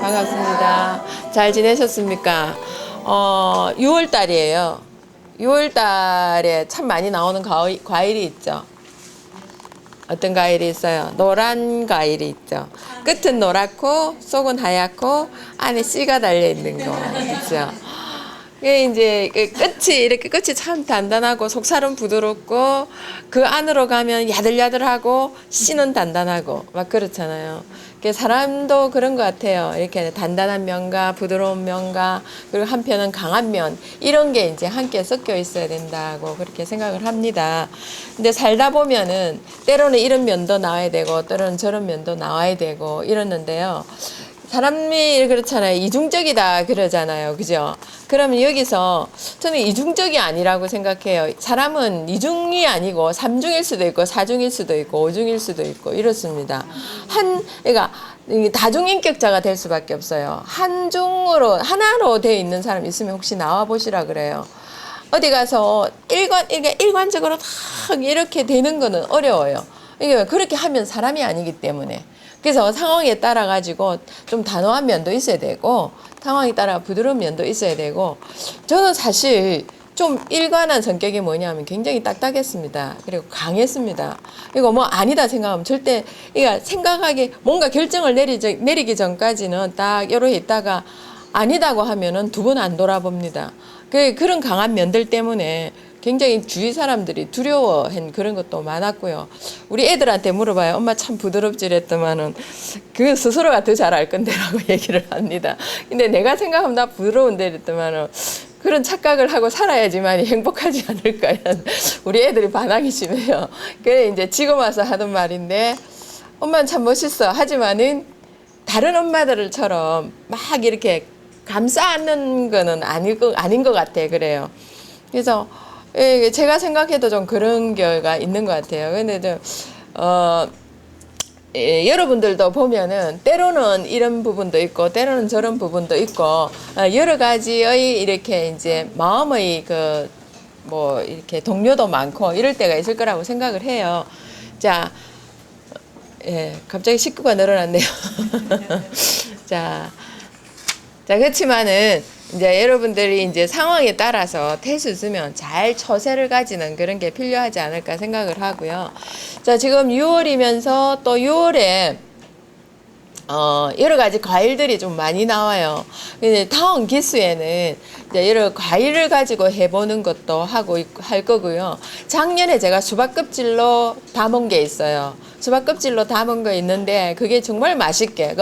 반갑습니다. 잘 지내셨습니까? 6월 달이에요. 6월 달에 참 많이 나오는 과일이 있죠. 어떤 과일이 있어요? 노란 과일이 있죠. 끝은 노랗고 속은 하얗고 안에 씨가 달려 있는 거 있죠. 이게 이제 끝이 참 단단하고 속살은 부드럽고 그 안으로 가면 야들야들하고 씨는 단단하고 막 그렇잖아요. 사람도 그런 것 같아요. 이렇게 단단한 면과 부드러운 면과 그리고 한편은 강한 면 이런 게 이제 함께 섞여 있어야 된다고 그렇게 생각을 합니다. 근데 살다 보면은 때로는 이런 면도 나와야 되고 때로는 저런 면도 나와야 되고 이러는데요. 사람이 그렇잖아요. 이중적이다 그러잖아요. 그죠? 그러면 여기서 저는 이중적이 아니라고 생각해요. 사람은 이중이 아니고 삼중일 수도 있고 사중일 수도 있고 오중일 수도 있고 이렇습니다. 그러니까 다중인격자가 될 수밖에 없어요. 하나로 되어 있는 사람 있으면 혹시 나와 보시라 그래요. 어디 가서 일관적으로 딱 이렇게 되는 거는 어려워요. 이게 그렇게 하면 사람이 아니기 때문에. 그래서 상황에 따라 가지고 좀 단호한 면도 있어야 되고 상황에 따라 부드러운 면도 있어야 되고 저는 사실 좀 일관한 성격이 뭐냐면 굉장히 딱딱했습니다. 그리고 강했습니다. 이거 뭐 아니다 생각하면 절대 그러니까 생각하기 뭔가 결정을 내리기 전까지는 딱 이러고 있다가 아니다고 하면은 두 번 안 돌아봅니다. 그런 강한 면들 때문에 굉장히 주위 사람들이 두려워한 그런 것도 많았고요. 우리 애들한테 물어봐요. 엄마 참 부드럽지 이랬더만은 그 스스로가 더 잘 알 건데라고 얘기를 합니다. 근데 내가 생각하면 나 부드러운데 이랬더만은 그런 착각을 하고 살아야지만 행복하지 않을까 이런 우리 애들이 반항이 심해요. 그래 이제 지금 와서 하던 말인데 엄마는 참 멋있어. 하지만은 다른 엄마들처럼 막 이렇게 감싸 안는 거는 아닌 것 같아. 그래요. 그래서 제가 생각해도 좀 그런 결과 있는 것 같아요. 근데 여러분들도 보면은 때로는 이런 부분도 있고 때로는 저런 부분도 있고 여러 가지의 이렇게 이제 마음의 뭐 이렇게 동료도 많고 이럴 때가 있을 거라고 생각을 해요. 자, 갑자기 식구가 늘어났네요. 자, 그렇지만은 이제 여러분들이 이제 상황에 따라서 태수 있으면 잘 처세를 가지는 그런 게 필요하지 않을까 생각을 하고요. 자, 지금 6월이면서 또 6월에 여러 가지 과일들이 좀 많이 나와요. 다음 기수에는 이제 여러 과일을 가지고 해보는 것도 할 거고요. 작년에 제가 수박 껍질로 담은 게 있어요. 수박 껍질로 담은 거 있는데 그게 정말 맛있게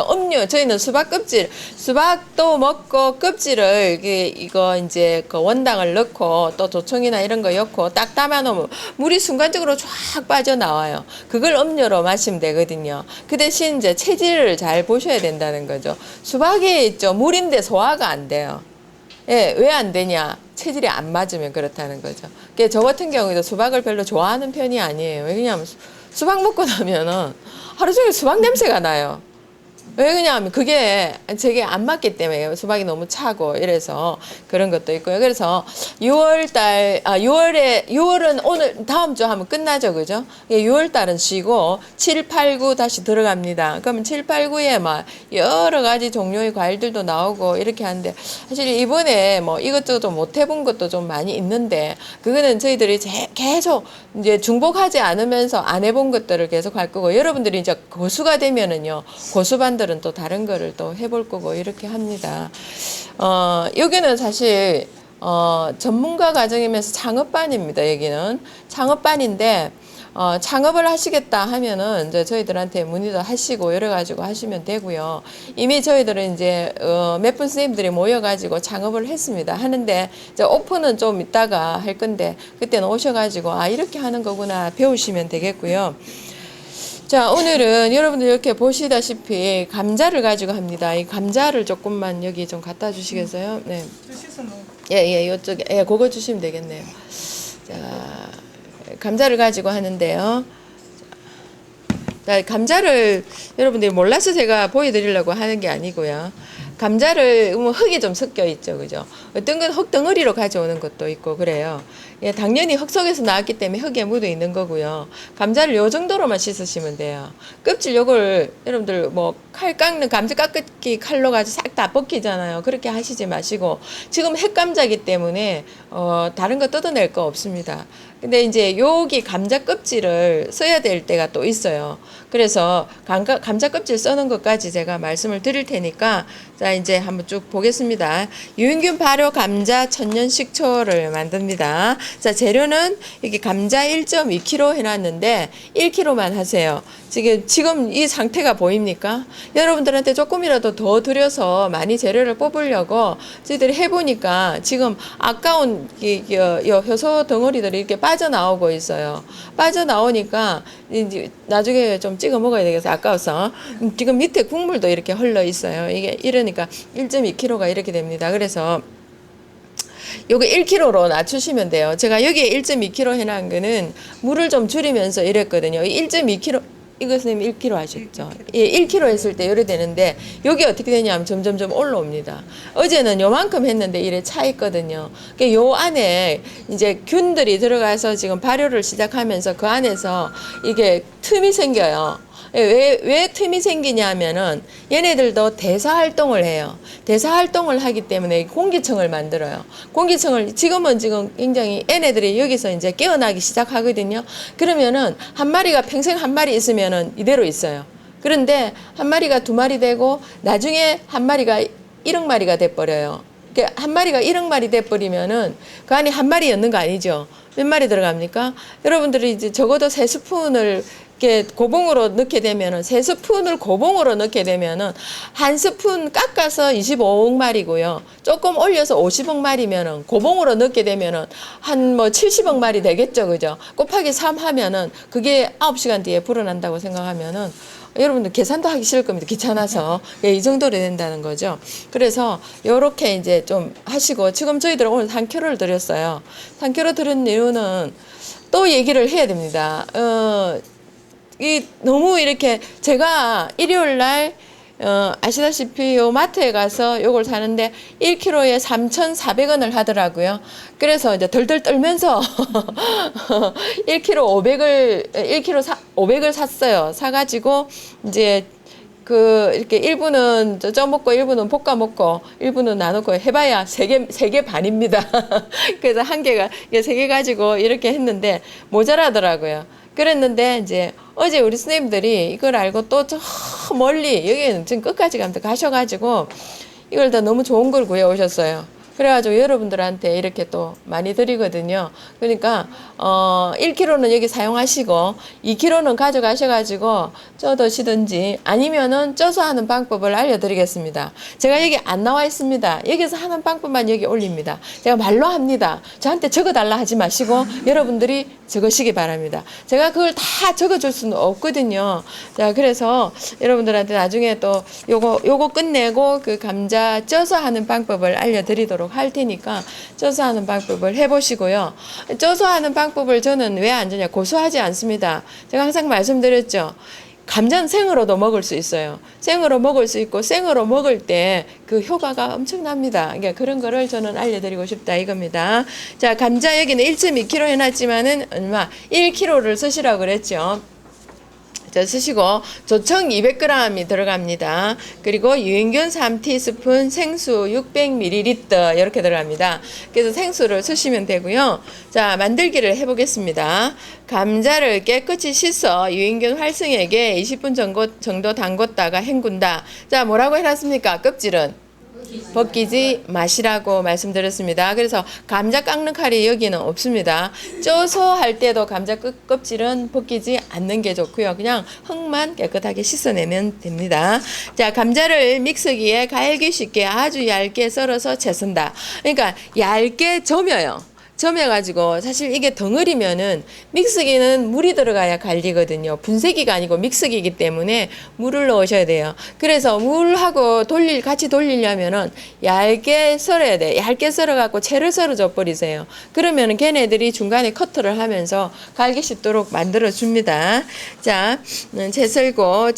저희는 수박 껍질 수박도 먹고 껍질을 이거 이제 그 원당을 넣고 또 조청이나 이런 거 넣고 딱 담아 놓으면 물이 순간적으로 쫙 빠져나와요. 그걸 음료로 마시면 되거든요. 그 대신 이제 체질을 잘 보셔야 된다는 거죠. 수박이 있죠. 물인데 소화가 안 돼요. 예, 왜 안 되냐? 체질이 안 맞으면 그렇다는 거죠. 저 같은 경우에도 수박을 별로 좋아하는 편이 아니에요. 왜냐하면 수박 먹고 나면은 하루 종일 수박 냄새가 나요. 왜 그러냐면 그게 제게 안 맞기 때문에 수박이 너무 차고 이래서 그런 것도 있고요. 그래서 6월은 오늘 다음 주 하면 끝나죠. 그죠? 6월 달은 쉬고 7, 8, 9 다시 들어갑니다. 그러면 7, 8, 9에 막 여러 가지 종류의 과일들도 나오고 이렇게 하는데 사실 이번에 뭐 이것저것 좀 못 해본 것도 좀 많이 있는데 그거는 저희들이 계속 이제 중복하지 않으면서 안 해본 것들을 계속 할 거고 여러분들이 이제 고수가 되면은요. 고수반들은 또 다른 거를 또 해볼 거고 이렇게 합니다. 여기는 사실 전문가 과정이면서 창업반입니다. 여기는 창업반인데 창업을 하시겠다 하면은 이제 저희들한테 문의도 하시고 여러 가지고 하시면 되고요. 이미 저희들은 이제 몇 분 선생님들이 모여가지고 창업을 했습니다. 하는데 이제 오픈은 좀 이따가 할 건데 그때는 오셔가지고 이렇게 하는 거구나 배우시면 되겠고요. 자, 오늘은 여러분들 이렇게 보시다시피 감자를 가지고 합니다. 이 감자를 조금만 여기 좀 갖다 주시겠어요? 네. 예, 이쪽에. 예, 그거 주시면 되겠네요. 자, 감자를 가지고 하는데요. 자, 감자를 여러분들이 몰라서 제가 보여드리려고 하는 게 아니고요. 감자를 뭐 흙이 좀 섞여 있죠, 그죠? 어떤 건 흙 덩어리로 가져오는 것도 있고 그래요. 예, 당연히 흙 속에서 나왔기 때문에 흙에 묻어 있는 거고요. 감자를 요 정도로만 씻으시면 돼요. 껍질 요걸 여러분들 뭐 칼 깎는 감자 깎기 칼로 가지고 싹 다 벗기잖아요. 그렇게 하시지 마시고 지금 핵감자기 때문에 다른 거 뜯어낼 거 없습니다. 근데 이제 여기 감자 껍질을 써야 될 때가 또 있어요. 그래서 감자 껍질 써는 것까지 제가 말씀을 드릴 테니까 자 이제 한번 쭉 보겠습니다. 유인균 발효 감자 천연 식초를 만듭니다. 자 재료는 이게 감자 1.2kg 해놨는데 1kg만 하세요. 지금 이 상태가 보입니까? 여러분들한테 조금이라도 더 들여서 많이 재료를 뽑으려고 저희들이 해보니까 지금 아까운 효소 덩어리들이 이렇게 빠져나오고 있어요. 빠져나오니까 이제 나중에 좀 찍어 먹어야 되겠어요. 아까워서. 지금 밑에 국물도 이렇게 흘러 있어요. 이게 이러니까 1.2kg가 이렇게 됩니다. 그래서 요거 1kg로 낮추시면 돼요. 제가 여기에 1.2kg 해놓은 거는 물을 좀 줄이면서 이랬거든요. 1.2kg 이거 선생님 1kg 하셨죠? 예, 1kg 했을 때 요래 되는데 여기 어떻게 되냐면 점점점 올라옵니다. 어제는 요만큼 했는데 이래 차 있거든요. 그러니까 요 안에 이제 균들이 들어가서 지금 발효를 시작하면서 그 안에서 이게 틈이 생겨요. 왜 틈이 생기냐면은 얘네들도 대사 활동을 해요. 대사 활동을 하기 때문에 공기층을 만들어요. 공기층을 지금 굉장히 얘네들이 여기서 이제 깨어나기 시작하거든요. 그러면은 한 마리가 평생 한 마리 있으면은 이대로 있어요. 그런데 한 마리가 두 마리 되고 나중에 한 마리가 1억 마리가 돼버려요. 그러니까 한 마리가 1억 마리 돼버리면은 그 안에 한 마리였는 거 아니죠? 몇 마리 들어갑니까? 여러분들이 이제 적어도 3스푼을 이렇게 고봉으로 넣게 되면은 3스푼을 고봉으로 넣게 되면은 한 스푼 깎아서 25억 마리고요. 조금 올려서 50억 마리면은 고봉으로 넣게 되면은 한 뭐 70억 마리 되겠죠, 그죠? 곱하기 3 하면은 그게 9시간 뒤에 불어난다고 생각하면은 여러분들 계산도 하기 싫을 겁니다. 귀찮아서. 예, 이 정도로 된다는 거죠. 그래서 요렇게 이제 좀 하시고 지금 저희들 오늘 3kg를 드렸어요. 3kg 드린 이유는 또 얘기를 해야 됩니다. 너무 이렇게 제가 일요일 날 아시다시피 요 마트에 가서 요걸 사는데 1kg에 3,400원을 하더라고요. 그래서 이제 덜덜 떨면서 1kg 500을 샀어요. 사가지고 이제 이렇게 일부는 쪄먹고 일부는 볶아 먹고 일부는 나누고 해봐야 세 개 반입니다. 그래서 한 개가 3개 가지고 이렇게 했는데 모자라더라고요. 그랬는데 이제 어제 우리 선생님들이 이걸 알고 또 저 멀리 여기는 지금 끝까지 가셔가지고 이걸 다 너무 좋은 걸 구해 오셨어요. 그래가지고 여러분들한테 이렇게 또 많이 드리거든요. 그러니까 1kg는 여기 사용하시고 2kg는 가져가셔가지고 쪄 드시든지 아니면은 쪄서 하는 방법을 알려드리겠습니다. 제가 여기 안 나와 있습니다. 여기서 하는 방법만 여기 올립니다. 제가 말로 합니다. 저한테 적어달라 하지 마시고 여러분들이 적으시기 바랍니다. 제가 그걸 다 적어줄 수는 없거든요. 자, 그래서 여러분들한테 나중에 또 요거 끝내고 그 감자 쪄서 하는 방법을 알려드리도록 할 테니까 쪄서 하는 방법을 해보시고요. 쪄서 하는 방법을 저는 왜 안 주냐, 고소하지 않습니다. 제가 항상 말씀드렸죠. 감자는 생으로도 먹을 수 있어요. 생으로 먹을 수 있고 생으로 먹을 때 그 효과가 엄청납니다. 그러니까 그런 거를 저는 알려드리고 싶다 이겁니다. 자, 감자 여기는 1.2kg 해놨지만은 얼마 1kg를 쓰시라고 그랬죠. 자, 쓰시고 조청 200g이 들어갑니다. 그리고 유인균 3티스푼, 생수 600ml 이렇게 들어갑니다. 그래서 생수를 쓰시면 되고요. 자, 만들기를 해보겠습니다. 감자를 깨끗이 씻어 유인균 활성액에 20분 정도 담궜다가 헹군다. 자, 뭐라고 해놨습니까? 껍질은 벗기지 마시라고 말씀드렸습니다. 그래서 감자 깎는 칼이 여기는 없습니다. 쪄서 할 때도 감자 껍질은 벗기지 않는 게 좋고요. 그냥 흙만 깨끗하게 씻어내면 됩니다. 자, 감자를 믹서기에 갈기 쉽게 아주 얇게 썰어서 채선다. 그러니까 얇게 저며요. 점여가지고 사실 이게 덩어리면은 믹서기는 물이 들어가야 갈리거든요. 분쇄기가 아니고 믹서기이기 때문에 물을 넣으셔야 돼요. 그래서 물하고 같이 돌리려면은 얇게 썰어야 돼. 얇게 썰어갖고 채를 썰어줘 버리세요. 그러면은 걔네들이 중간에 커트를 하면서 갈기 쉽도록 만들어 줍니다. 자, 채 썰고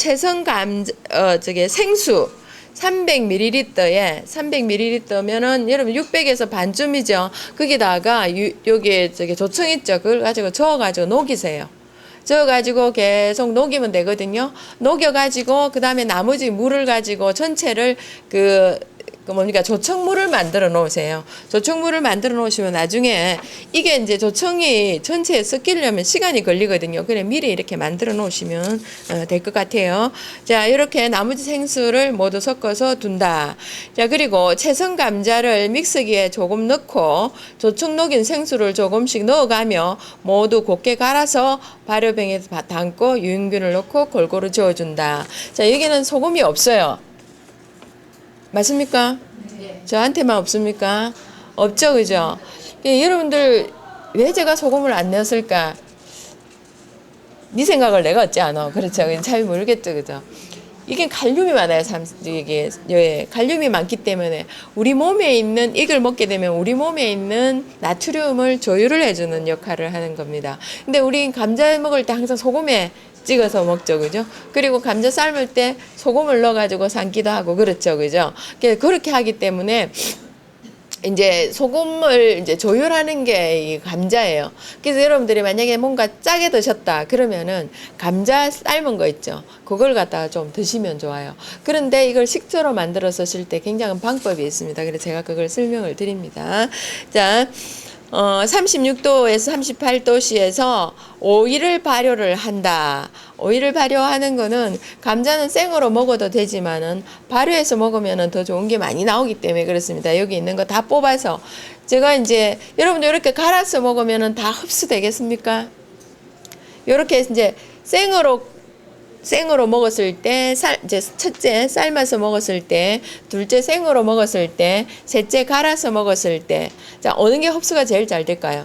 생수. 300ml면은 여러분 600에서 반쯤이죠. 거기다가 여기 조청 있죠. 그걸 가지고 저어가지고 녹이세요. 저어가지고 계속 녹이면 되거든요. 녹여가지고 그 다음에 나머지 물을 가지고 전체를 조청물을 만들어 놓으세요. 조청물을 만들어 놓으시면 나중에 이게 이제 조청이 전체에 섞이려면 시간이 걸리거든요. 그래 미리 이렇게 만들어 놓으시면 될 것 같아요. 자, 이렇게 나머지 생수를 모두 섞어서 둔다. 자, 그리고 채성 감자를 믹서기에 조금 넣고 조청 녹인 생수를 조금씩 넣어가며 모두 곱게 갈아서 발효병에 담고 유인균을 넣고 골고루 저어준다. 자, 여기는 소금이 없어요. 맞습니까? 네. 저한테만 없습니까? 없죠, 그죠? 여러분들 왜 제가 소금을 안 넣었을까? 네 생각을 내가 어찌 않아. 그렇죠. 잘 모르겠죠, 그죠? 이게 칼륨이 많아요. 이게 칼륨이 많기 때문에 우리 몸에 있는 이걸 먹게 되면 우리 몸에 있는 나트륨을 조율을 해주는 역할을 하는 겁니다. 근데 우리 감자 먹을 때 항상 소금에 찍어서 먹죠, 그죠? 그리고 감자 삶을 때 소금을 넣어가지고 삶기도 하고 그렇죠, 그죠? 그렇게 하기 때문에 이제 소금을 이제 조율하는 게 이 감자예요. 그래서 여러분들이 만약에 뭔가 짜게 드셨다 그러면은 감자 삶은 거 있죠. 그걸 갖다가 좀 드시면 좋아요. 그런데 이걸 식초로 만들어서 쓸 때 굉장한 방법이 있습니다. 그래서 제가 그걸 설명을 드립니다. 자. 36도에서 38도씨에서 오일을 발효를 한다. 오일을 발효하는 거는 감자는 생으로 먹어도 되지만은 발효해서 먹으면 더 좋은 게 많이 나오기 때문에 그렇습니다. 여기 있는 거 다 뽑아서 제가 이제 여러분들 이렇게 갈아서 먹으면은 다 흡수되겠습니까? 이렇게 이제 생으로 먹었을 때, 이제 첫째 삶아서 먹었을 때, 둘째 생으로 먹었을 때, 셋째 갈아서 먹었을 때, 자, 어느 게 흡수가 제일 잘 될까요?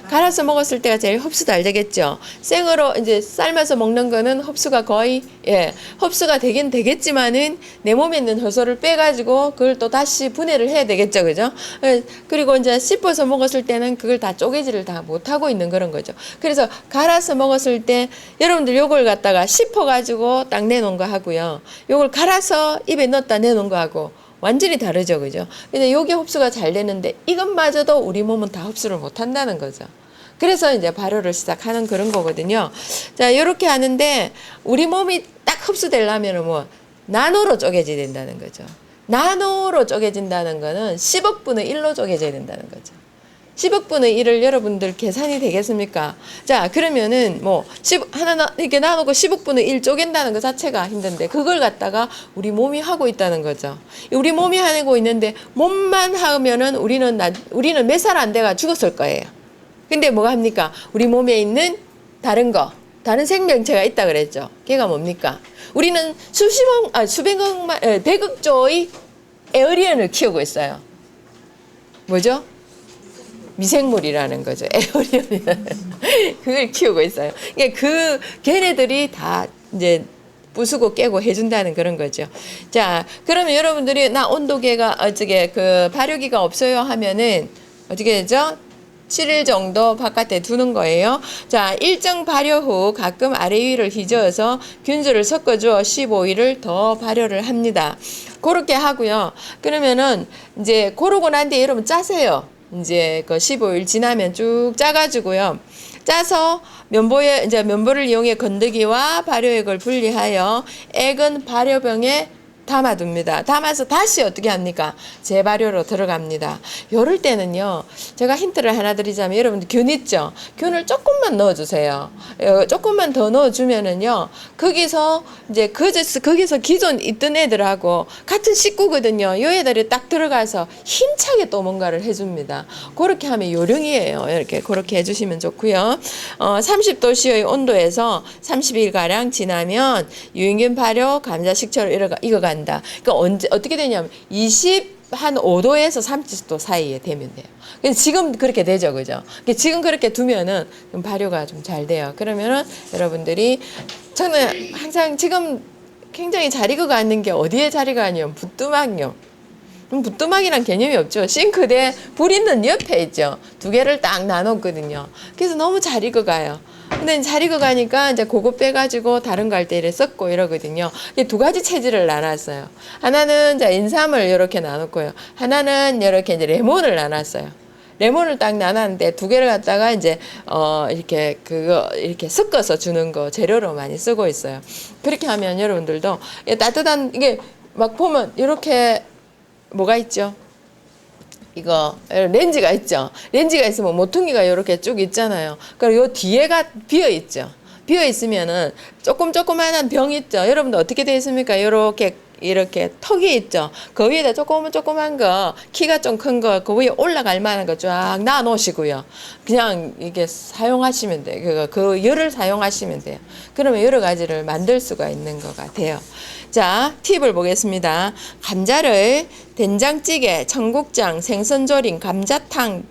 갈아서 먹었을 때가 제일 흡수 잘 되겠죠. 생으로 이제 삶아서 먹는 거는 흡수가 거의 흡수가 되긴 되겠지만은 내 몸에 있는 효소를 빼가지고 그걸 또 다시 분해를 해야 되겠죠, 그죠? 그리고 이제 씹어서 먹었을 때는 그걸 다 쪼개지를 다 못하고 있는 그런 거죠. 그래서 갈아서 먹었을 때 여러분들 요걸 갖다가 씹어가지고 딱 내놓은 거 하고요. 요걸 갈아서 입에 넣었다 내놓은 거 하고 완전히 다르죠, 그죠? 근데 요게 흡수가 잘 되는데 이것마저도 우리 몸은 다 흡수를 못 한다는 거죠. 그래서 이제 발효를 시작하는 그런 거거든요. 자, 이렇게 하는데 우리 몸이 딱 흡수되려면 뭐 나노로 쪼개져야 된다는 거죠. 나노로 쪼개진다는 거는 10억 분의 1로 쪼개져야 된다는 거죠. 10억 분의 1을 여러분들 계산이 되겠습니까? 자, 그러면은 뭐 이렇게 나누고 10억 분의 1 쪼갠다는 것 자체가 힘든데 그걸 갖다가 우리 몸이 하고 있다는 거죠. 우리 몸이 하고 있는데 몸만 하면은 우리는 몇 살 안 돼가 죽었을 거예요. 근데 뭐가 합니까? 우리 몸에 있는 다른 생명체가 있다 그랬죠. 걔가 뭡니까? 우리는 백억조의 에어리언을 키우고 있어요. 뭐죠? 미생물이라는 거죠. 에어리언이라는 그걸 키우고 있어요. 그러니까 걔네들이 다 이제 부수고 깨고 해준다는 그런 거죠. 자, 그러면 여러분들이 나 온도계가 발효기가 없어요 하면은 어떻게 되죠? 7일 정도 바깥에 두는 거예요. 자, 일정 발효 후 가끔 아래 위를 휘저어서 균주를 섞어주어 15일을 더 발효를 합니다. 그렇게 하고요. 그러면은 이제 고르고 난 뒤에 여러분 짜세요. 이제 그 15일 지나면 쭉 짜가지고요. 짜서 면보를 이용해 건더기와 발효액을 분리하여 액은 발효병에 담아둡니다. 담아서 다시 어떻게 합니까? 재발효로 들어갑니다. 요럴 때는요, 제가 힌트를 하나 드리자면 여러분들 균 있죠? 균을 조금만 넣어주세요. 조금만 더 넣어주면은요, 거기서 기존 있던 애들하고 같은 식구거든요. 요 애들이 딱 들어가서 힘차게 또 뭔가를 해줍니다. 그렇게 하면 요령이에요. 이렇게 그렇게 해주시면 좋고요. 30도씨의 온도에서 30일가량 지나면 유인균 발효, 감자 식초로 익어간다. 그러니까 어떻게 되냐면 25도에서 30도 사이에 되면 돼요. 지금 그렇게 되죠, 그죠? 지금 그렇게 두면은 발효가 좀 잘 돼요. 그러면은 여러분들이 저는 항상 지금 굉장히 잘 익어가는 게 어디에 잘 익어가냐면 부뚜막요. 부뚜막이란 개념이 없죠. 싱크대 불 있는 옆에 있죠. 두 개를 딱 나눴거든요. 그래서 너무 잘 익어가요. 근데 잘 익어가니까 이제 그거 빼가지고 다른 거 할 때 이렇게 섞고 이러거든요. 이 두 가지 체질을 나눴어요. 하나는 이제 인삼을 이렇게 나눴고요. 하나는 이렇게 이제 레몬을 나눴어요. 레몬을 딱 나눴는데 두 개를 갖다가 이제 이렇게 그거 이렇게 섞어서 주는 거 재료로 많이 쓰고 있어요. 그렇게 하면 여러분들도 따뜻한 이게 막 보면 이렇게 뭐가 있죠? 이거 렌즈가 있죠. 렌즈가 있으면 모퉁이가 이렇게 쭉 있잖아요. 그리고 요 뒤에가 비어 있죠. 비어 있으면은 조그만한 병 있죠. 여러분들 어떻게 되어 있습니까? 이렇게 턱이 있죠. 그 위에다 조그만 거, 키가 좀 큰 거, 그 위에 올라갈 만한 거 쫙 놔 놓으시고요. 그냥 이게 사용하시면 돼요. 그 열을 사용하시면 돼요. 그러면 여러 가지를 만들 수가 있는 것 같아요. 자, 팁을 보겠습니다. 감자를 된장찌개, 청국장, 생선조림, 감자탕,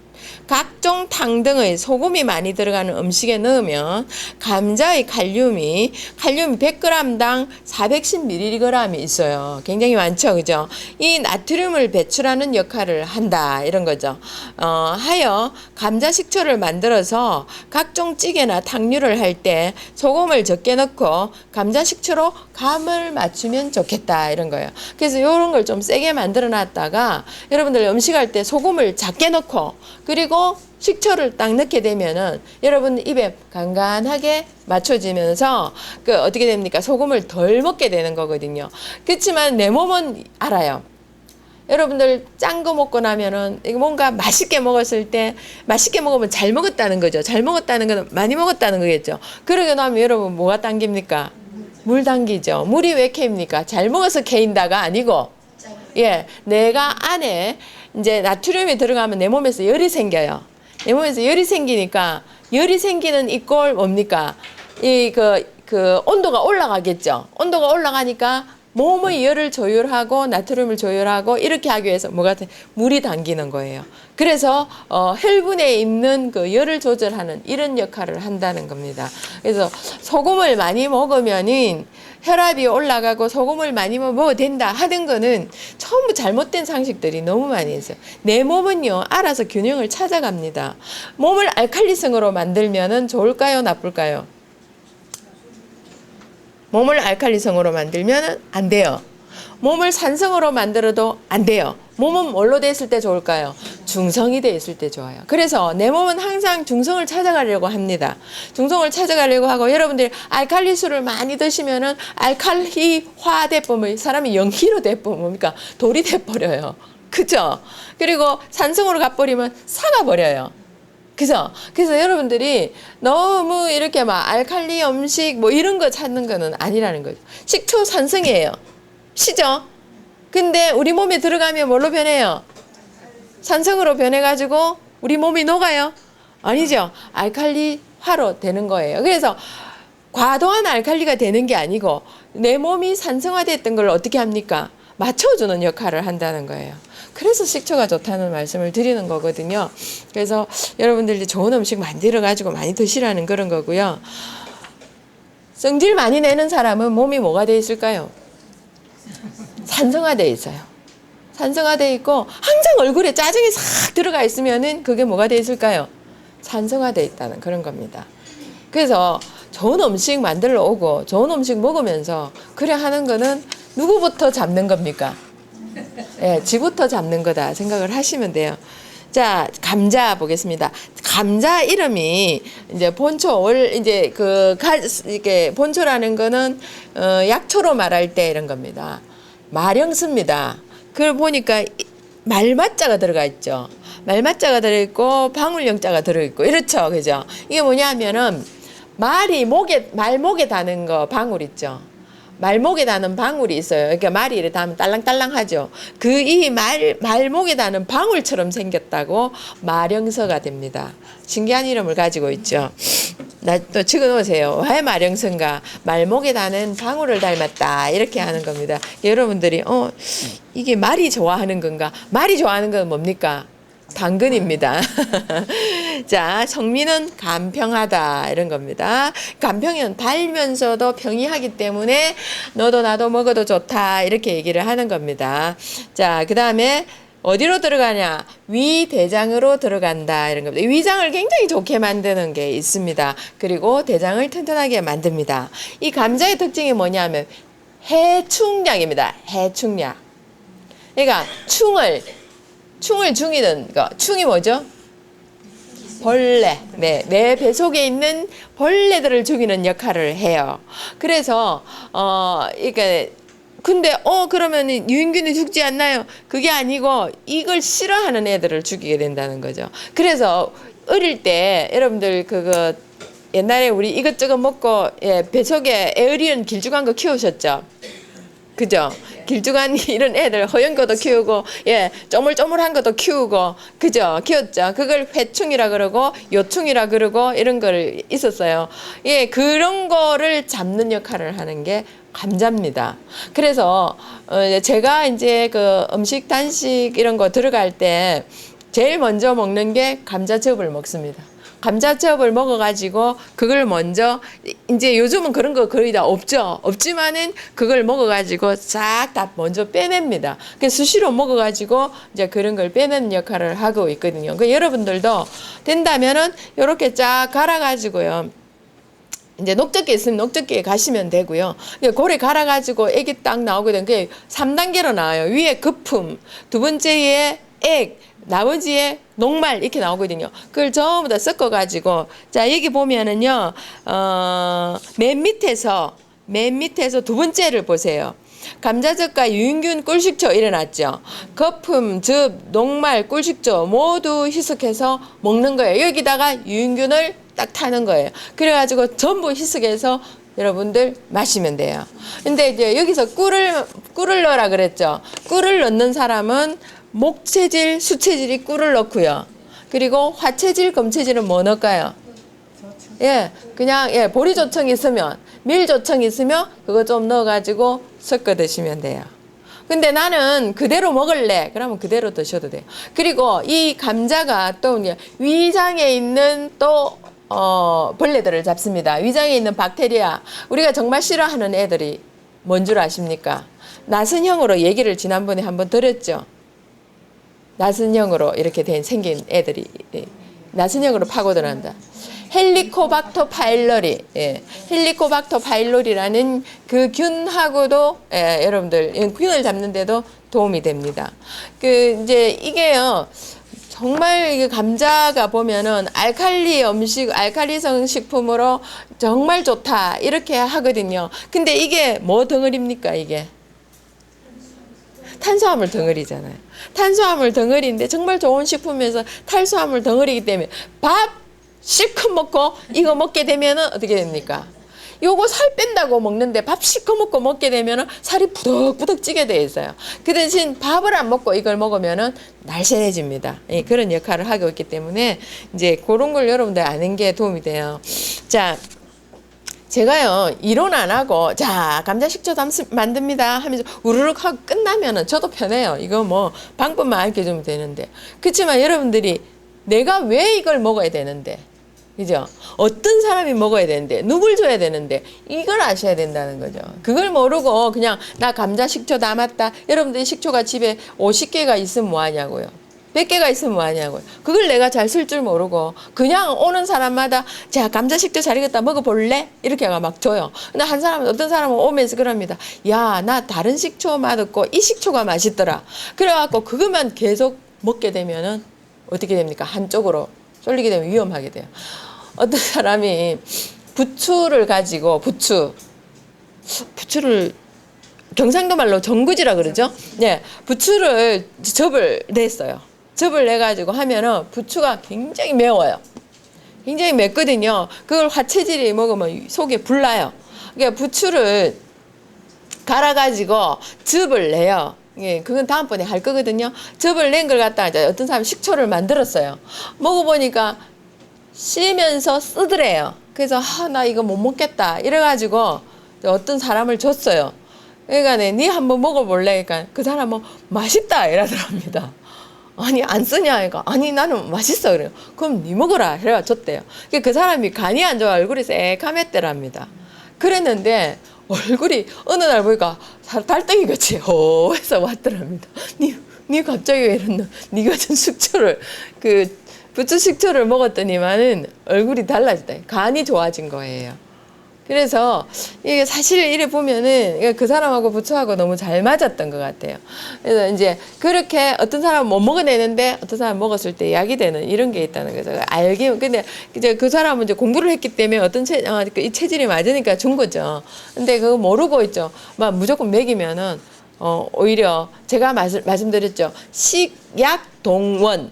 각종 탕 등의 소금이 많이 들어가는 음식에 넣으면 감자의 칼륨이 100g당 410mg이 있어요. 굉장히 많죠, 그죠? 이 나트륨을 배출하는 역할을 한다, 이런 거죠. 하여 감자 식초를 만들어서 각종 찌개나 탕류를 할 때 소금을 적게 넣고 감자 식초로 감을 맞추면 좋겠다, 이런 거예요. 그래서 이런 걸 좀 세게 만들어 놨다가 여러분들 음식할 때 소금을 작게 넣고 그리고 식초를 딱 넣게 되면은 여러분 입에 간간하게 맞춰지면서 어떻게 됩니까? 소금을 덜 먹게 되는 거거든요. 그렇지만 내 몸은 알아요. 여러분들 짠 거 먹고 나면은 뭔가 맛있게 먹었을 때 맛있게 먹으면 잘 먹었다는 거죠. 잘 먹었다는 건 많이 먹었다는 거겠죠. 그러고 나면 여러분 뭐가 당깁니까? 물 당기죠. 물이 왜 캐입니까? 잘 먹어서 캐인다가 아니고 내가 안에 이제 나트륨이 들어가면 내 몸에서 열이 생겨요. 내 몸에서 열이 생기니까 열이 생기는 이꼴 뭡니까? 그 온도가 올라가겠죠. 온도가 올라가니까 몸의 열을 조율하고 나트륨을 조율하고 이렇게 하기 위해서 물이 당기는 거예요. 그래서 혈분에 있는 그 열을 조절하는 이런 역할을 한다는 겁니다. 그래서 소금을 많이 먹으면은 혈압이 올라가고 소금을 많이 먹어도 된다 하는 거는 전부 잘못된 상식들이 너무 많이 있어요. 내 몸은요 알아서 균형을 찾아갑니다. 몸을 알칼리성으로 만들면은 좋을까요, 나쁠까요? 몸을 알칼리성으로 만들면 안 돼요. 몸을 산성으로 만들어도 안 돼요. 몸은 뭘로 돼 있을 때 좋을까요? 중성이 돼 있을 때 좋아요. 그래서 내 몸은 항상 중성을 찾아가려고 합니다. 중성을 찾아가려고 하고 여러분들이 알칼리수를 많이 드시면은 알칼리화 돼버리면 사람이 연기로 돼버리면 뭡니까? 돌이 돼버려요. 그죠? 그리고 산성으로 가버리면 사가버려요. 그래서 여러분들이 너무 이렇게 막 알칼리 음식 뭐 이런 거 찾는 거는 아니라는 거죠. 식초 산성이에요. 시죠? 근데 우리 몸에 들어가면 뭘로 변해요? 산성으로 변해가지고 우리 몸이 녹아요? 아니죠. 알칼리화로 되는 거예요. 그래서 과도한 알칼리가 되는 게 아니고 내 몸이 산성화됐던 걸 어떻게 합니까? 맞춰주는 역할을 한다는 거예요. 그래서 식초가 좋다는 말씀을 드리는 거거든요. 그래서 여러분들이 좋은 음식 만들어가지고 많이 드시라는 그런 거고요. 성질 많이 내는 사람은 몸이 뭐가 돼 있을까요? 산성화돼 있어요. 산성화돼 있고 항상 얼굴에 짜증이 싹 들어가 있으면은 그게 뭐가 돼 있을까요? 산성화돼 있다는 그런 겁니다. 그래서 좋은 음식 만들러 오고 좋은 음식 먹으면서 그래 하는 거는 누구부터 잡는 겁니까? 지부터 잡는 거다 생각을 하시면 돼요. 자, 감자 보겠습니다. 감자 이름이 이제 본초 이제 이게 본초라는 거는 약초로 말할 때 이런 겁니다. 말영스입니다. 그걸 보니까 말맞자가 들어가 있죠. 말맞자가 들어있고 방울영자가 들어있고 이렇죠, 그죠? 이게 뭐냐면은 말목에 다는 거 방울 있죠. 말목에 다는 방울이 있어요. 그러니까 말이 이렇게 닿으면 딸랑딸랑하죠. 말목에 다는 방울처럼 생겼다고 말영서가 됩니다. 신기한 이름을 가지고 있죠. 또 적어놓으세요. 왜 말영서인가? 말목에 다는 방울을 닮았다. 이렇게 하는 겁니다. 여러분들이 이게 말이 좋아하는 건가? 말이 좋아하는 건 뭡니까? 당근입니다. 자, 성미는 간평하다 이런 겁니다. 간평은 달면서도 평이하기 때문에 너도 나도 먹어도 좋다 이렇게 얘기를 하는 겁니다. 자, 그 다음에 어디로 들어가냐? 위대장으로 들어간다. 이런 겁니다. 위장을 굉장히 좋게 만드는 게 있습니다. 그리고 대장을 튼튼하게 만듭니다. 이 감자의 특징이 뭐냐면 해충약입니다. 해충약. 그러니까 충을 죽이는 거. 충이 뭐죠? 벌레. 네, 내 배 속에 있는 벌레들을 죽이는 역할을 해요. 그래서 이게 근데 그러면 유인균이 죽지 않나요? 그게 아니고 이걸 싫어하는 애들을 죽이게 된다는 거죠. 그래서 어릴 때 여러분들 그거 옛날에 우리 이것저것 먹고 배 속에 에어리언 길쭉한 거 키우셨죠? 그죠? 길쭉한 이런 애들 허연거도 키우고 쪼물쪼물한 것도 키우고 그죠? 키웠죠. 그걸 회충이라 그러고 요충이라 그러고 이런 걸 있었어요. 그런 거를 잡는 역할을 하는 게 감자입니다. 그래서 제가 이제 그 음식 단식 이런 거 들어갈 때 제일 먼저 먹는 게 감자즙을 먹습니다. 감자즙을 먹어가지고 그걸 먼저 이제 요즘은 그런 거 거의 다 없지만은 그걸 먹어가지고 싹 다 먼저 빼냅니다. 그 수시로 먹어가지고 이제 그런 걸 빼내는 역할을 하고 있거든요. 그 여러분들도 된다면은 이렇게 쫙 갈아가지고요. 이제 녹적기 있으면 녹적기에 가시면 되고요. 고래 갈아가지고 액이 딱 나오게 되면 그게 3단계로 나와요. 위에 거품, 두 번째에 액, 나머지에 녹말 이렇게 나오거든요. 그걸 전부 다 섞어가지고 자 여기 보면은요 맨 밑에서 두 번째를 보세요. 감자즙과 유인균 꿀식초 일어났죠. 거품, 즙, 녹말, 꿀식초 모두 희석해서 먹는 거예요. 여기다가 유인균을 딱 타는 거예요. 그래가지고 전부 희석해서 여러분들 마시면 돼요. 근데 이제 여기서 꿀을 넣으라 그랬죠. 꿀을 넣는 사람은 목체질, 수체질이 꿀을 넣고요. 그리고 화체질, 검체질은 뭐 넣을까요? 그냥 보리조청 있으면 밀조청 있으면 그거 좀 넣어가지고 섞어 드시면 돼요. 근데 나는 그대로 먹을래. 그러면 그대로 드셔도 돼요. 그리고 이 감자가 또 위장에 있는 또 벌레들을 잡습니다. 위장에 있는 박테리아. 우리가 정말 싫어하는 애들이 뭔 줄 아십니까? 나선형으로 얘기를 지난번에 한번 드렸죠. 나선형으로 이렇게 생긴 애들이 나선형으로 파고들어간다. 헬리코박터 파일러리, 헬리코박터 파일러리라는 그 균하고도 여러분들 균을 잡는데도 도움이 됩니다. 이제 이게요. 정말 이게 감자가 보면은 알칼리성 식품으로 정말 좋다 이렇게 하거든요. 근데 이게 뭐 덩어리입니까 이게? 탄수화물 덩어리잖아요. 탄수화물 덩어리인데 정말 좋은 식품에서 탄수화물 덩어리이기 때문에 밥 실컷 먹고 이거 먹게 되면은 어떻게 됩니까? 요거 살 뺀다고 먹는데 밥 실컷 먹고 먹게 되면은 살이 부덕부덕 찌게 돼 있어요. 그 대신 밥을 안 먹고 이걸 먹으면은 날씬해집니다. 그런 역할을 하고 있기 때문에 이제 그런 걸 여러분들 아는 게 도움이 돼요. 자, 제가요 이론 안 하고 자 감자 식초 만듭니다 하면서 우르륵 하고 끝나면은 저도 편해요. 이거 뭐 방법만 알려주면 되는데 그렇지만 여러분들이 내가 왜 이걸 먹어야 되는데 그죠? 어떤 사람이 먹어야 되는데 누굴 줘야 되는데 이걸 아셔야 된다는 거죠. 그걸 모르고 그냥 나 감자 식초 담았다. 여러분들이 식초가 집에 50개가 있으면 뭐하냐고요. 100개가 있으면 뭐하냐고요. 그걸 내가 잘 쓸 줄 모르고 그냥 오는 사람마다 자 감자 식초 잘 익었다 먹어볼래? 이렇게 막 줘요. 근데 어떤 사람은 오면서 그럽니다. 야, 나 다른 식초 맛없고 이 식초가 맛있더라. 그래갖고 그것만 계속 먹게 되면은 어떻게 됩니까? 한쪽으로 쏠리게 되면 위험하게 돼요. 어떤 사람이 부추를 가지고 부추를 경상도 말로 정구지라 그러죠. 부추를 즙을 냈어요. 즙을 내가지고 하면은 부추가 굉장히 매워요. 굉장히 맵거든요. 그걸 화체질이 먹으면 속에 불나요. 그러니까 부추를 갈아가지고 즙을 내요. 그건 다음번에 할 거거든요. 즙을 낸 걸 갖다가 이제 어떤 사람이 식초를 만들었어요. 먹어보니까 씹으면서 쓰더래요. 그래서 나 이거 못 먹겠다 이래가지고 어떤 사람을 줬어요. 그러니까 네 한번 먹어볼래? 그러니까 그 사람은 맛있다 이러더랍니다. 아니 안 쓰냐? 그러니까 아니 나는 맛있어 그래요. 그럼 네 먹어라 그래가 줬대요. 그 사람이 간이 안 좋아 얼굴이 새카맸더랍니다. 그랬는데 얼굴이 어느 날 보니까 달덩이 같이 호해서 왔더랍니다. 니 니 갑자기 왜 이랬노? 니가 전 식초를 그 부추 식초를 먹었더니만은 얼굴이 달라졌다. 간이 좋아진 거예요. 그래서 이게 사실 이래 보면은 그 사람하고 부처하고 너무 잘 맞았던 것 같아요. 그래서 이제 그렇게 어떤 사람은 못 먹어내는데 어떤 사람은 먹었을 때 약이 되는 이런 게 있다는 거죠. 근데 이제 그 사람은 이제 공부를 했기 때문에 이 체질이 맞으니까 준 거죠. 근데 그거 모르고 있죠. 막 무조건 먹이면은 오히려 제가 말씀드렸죠. 식약동원.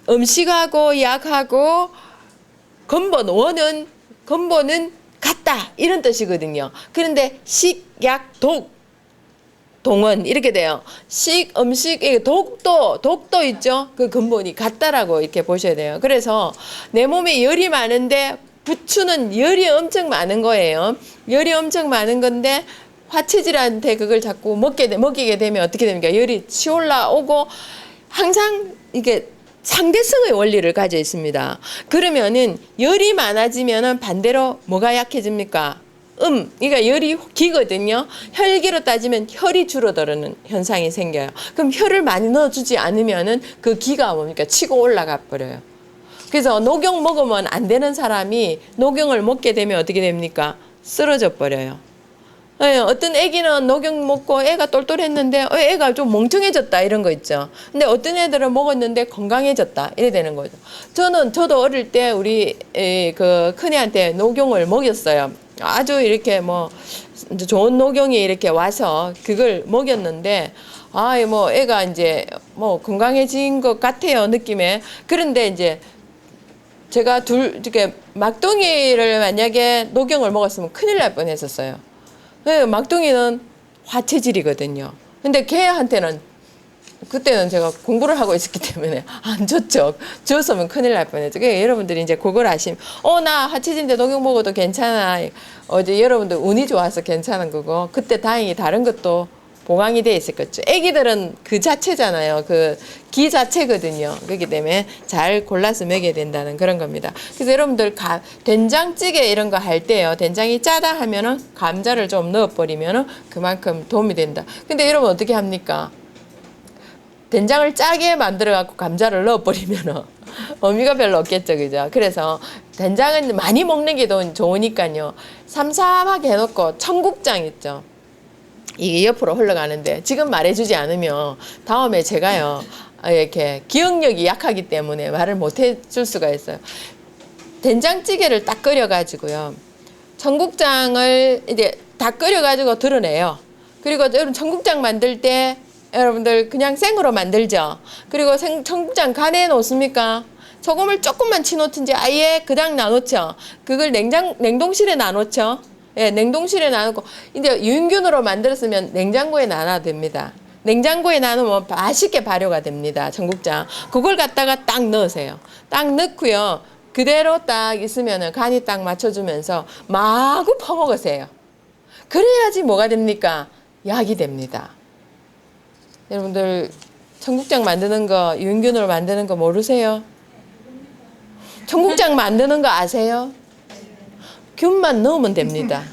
음식하고 약하고 근본은 같다 이런 뜻이거든요. 그런데 식약독 동원 이렇게 돼요. 음식 독도 있죠. 그 근본이 같다라고 이렇게 보셔야 돼요. 그래서 내 몸에 열이 많은데 부추는 열이 엄청 많은 거예요. 열이 엄청 많은 건데 화체질한테 그걸 자꾸 먹이게 되면 어떻게 됩니까? 열이 치올라오고 항상 이게 상대성의 원리를 가져 있습니다. 그러면은 열이 많아지면은 반대로 뭐가 약해집니까? 그러니까 열이 기거든요. 혈기로 따지면 혈이 줄어드는 현상이 생겨요. 그럼 혈을 많이 넣어주지 않으면은 그 기가 뭡니까? 치고 올라가 버려요. 그래서 녹용 먹으면 안 되는 사람이 녹용을 먹게 되면 어떻게 됩니까? 쓰러져 버려요. 네, 어떤 애기는 녹용 먹고 애가 똘똘했는데 애가 좀 멍청해졌다 이런 거 있죠. 근데 어떤 애들은 먹었는데 건강해졌다 이래 되는 거죠. 저도 어릴 때 우리 그 큰애한테 녹용을 먹였어요. 아주 이렇게 뭐 좋은 녹용이 이렇게 와서 그걸 먹였는데 뭐 애가 이제 뭐 건강해진 것 같아요 느낌에. 그런데 이제 제가 이렇게 막둥이를 만약에 녹용을 먹었으면 큰일 날 뻔했었어요. 네, 막둥이는 화체질이거든요. 근데 걔한테는 그때는 제가 공부를 하고 있었기 때문에 안 줬죠. 줬으면 큰일 날 뻔했죠. 그러니까 여러분들이 이제 그걸 아시면 나 화체질인데 녹용 먹어도 괜찮아. 어제 여러분들 운이 좋아서 괜찮은 거고 그때 다행히 다른 것도 보강이 돼 있을 거죠. 애기들은 그 자체잖아요. 그 기 자체거든요. 그렇기 때문에 잘 골라서 먹여야 된다는 그런 겁니다. 그래서 여러분들 된장찌개 이런 거 할 때요. 된장이 짜다 하면은 감자를 좀 넣어버리면은 그만큼 도움이 된다. 근데 여러분 어떻게 합니까? 된장을 짜게 만들어 갖고 감자를 넣어버리면은 의미가 별로 없겠죠, 그죠? 그래서 된장은 많이 먹는 게 더 좋으니까요. 삼삼하게 해놓고 청국장 있죠. 이게 옆으로 흘러가는데 지금 말해주지 않으면 다음에 제가요 이렇게 기억력이 약하기 때문에 말을 못 해줄 수가 있어요. 된장찌개를 딱 끓여가지고요. 청국장을 이제 다 끓여가지고 드러내요. 그리고 여러분 청국장 만들 때 여러분들 그냥 생으로 만들죠. 그리고 청국장 간에 놓습니까? 소금을 조금만 치놓든지 아예 그냥 놔놓죠. 그걸 냉동실에 놔놓죠. 예, 냉동실에 놔놓고 이제 유인균으로 만들었으면 냉장고에 놔놔도 됩니다. 냉장고에 놔놓으면 맛있게 발효가 됩니다. 청국장. 그걸 갖다가 딱 넣으세요. 딱 넣고요. 그대로 딱 있으면은 간이 딱 맞춰주면서 마구 퍼먹으세요. 그래야지 뭐가 됩니까? 약이 됩니다. 여러분들 청국장 만드는 거 유인균으로 만드는 거 모르세요? 청국장 만드는 거 아세요? 균만 넣으면 됩니다.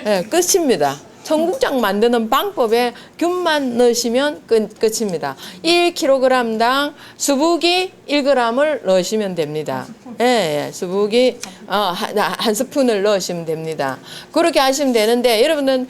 네, 끝입니다. 청국장 만드는 방법에 균만 넣으시면 끝입니다. 1kg당 수북이 1g을 넣으시면 됩니다. 예, 수북이 한 스푼을 넣으시면 됩니다. 그렇게 하시면 되는데 여러분은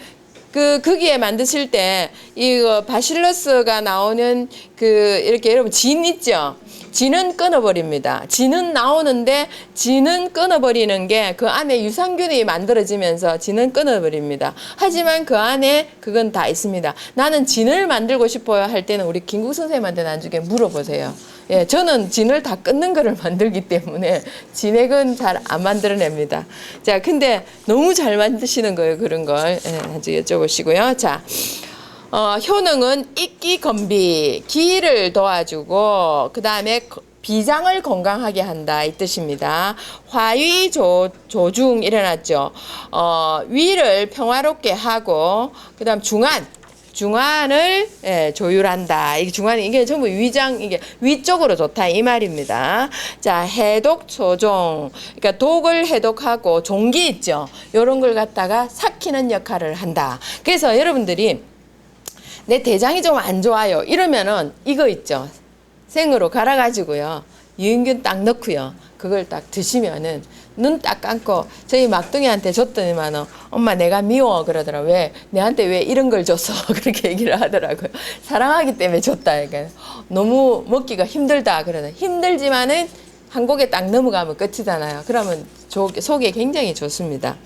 거기에 만드실 때 이거 바실러스가 나오는 이렇게 여러분 진 있죠? 진은 끊어버립니다. 진은 나오는데 진은 끊어버리는 게 그 안에 유산균이 만들어지면서 진은 끊어버립니다. 하지만 그 안에 그건 다 있습니다. 나는 진을 만들고 싶어요 할 때는 우리 김국 선생님한테 나중에 물어보세요. 예, 저는 진을 다 끊는 거를 만들기 때문에 진액은 잘 안 만들어냅니다. 자, 근데 너무 잘 만드시는 거예요, 그런 걸. 예, 나중에 여쭤보시고요. 자. 효능은 익기 건비, 기를 도와주고 그 다음에 비장을 건강하게 한다 이 뜻입니다. 화위 조중 일어났죠. 위를 평화롭게 하고 그 다음 중환을 조율한다. 이게 중환이 이게 전부 위장 이게 위쪽으로 좋다 이 말입니다. 자, 해독 소종 그러니까 독을 해독하고 종기 있죠. 이런 걸 갖다가 삭히는 역할을 한다. 그래서 여러분들이 내 대장이 좀 안 좋아요. 이러면은 이거 있죠. 생으로 갈아가지고요. 유인균 딱 넣고요. 그걸 딱 드시면은 눈 딱 감고 저희 막둥이한테 줬더니만은 엄마 내가 미워 그러더라. 왜 내한테 왜 이런 걸 줬어? 그렇게 얘기를 하더라고요. 사랑하기 때문에 줬다. 그러니까 너무 먹기가 힘들다 그러다. 힘들지만은 한 곡에 딱 넘어가면 끝이잖아요. 그러면 속에 굉장히 좋습니다.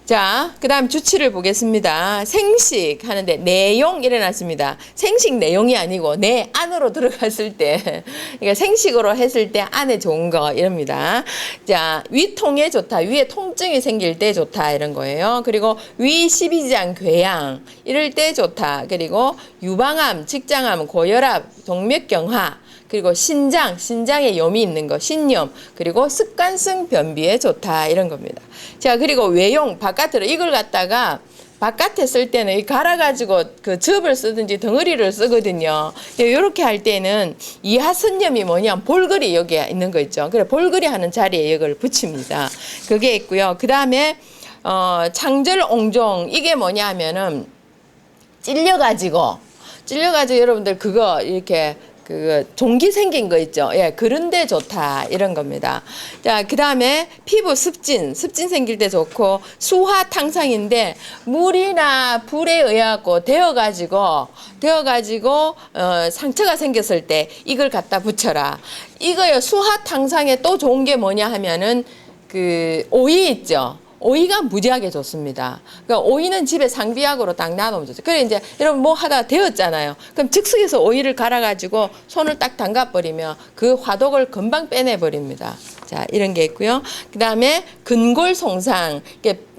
자, 그 다음 주치를 보겠습니다. 생식 하는데 내용 일어났습니다. 생식 내용이 아니고 내 안으로 들어갔을 때, 그러니까 생식으로 했을 때 안에 좋은 거 이럽니다. 자, 위통에 좋다. 위에 통증이 생길 때 좋다. 이런 거예요. 그리고 위 십이지장 궤양 이럴 때 좋다. 그리고 유방암, 직장암, 고혈압, 동맥경화 그리고 신장에 염이 있는 거, 신염, 그리고 습관성 변비에 좋다, 이런 겁니다. 자, 그리고 외용, 바깥으로 이걸 갖다가 바깥에 쓸 때는 갈아가지고 그 즙을 쓰든지 덩어리를 쓰거든요. 이렇게 할 때는 이하선염이 뭐냐, 볼거리 여기에 있는 거 있죠. 그래, 볼거리 하는 자리에 이걸 붙입니다. 그게 있고요. 그 다음에, 창절옹종, 이게 뭐냐 하면은, 찔려가지고 여러분들 그거 이렇게 종기 생긴 거 있죠. 예, 그런데 좋다 이런 겁니다. 자, 그 다음에 피부 습진 생길 때 좋고 수화탕상인데 물이나 불에 의하고 데워가지고 상처가 생겼을 때 이걸 갖다 붙여라. 이거요 수화탕상에 또 좋은 게 뭐냐 하면은 그 오이 있죠. 오이가 무지하게 좋습니다. 그러니까 오이는 집에 상비약으로 딱 놔놓으면 좋죠. 그래 이제 여러분 뭐 하다가 데웠잖아요. 그럼 즉석에서 오이를 갈아가지고 손을 딱 담가버리면 그 화독을 금방 빼내버립니다. 자, 이런 게 있고요. 그 다음에 근골송상.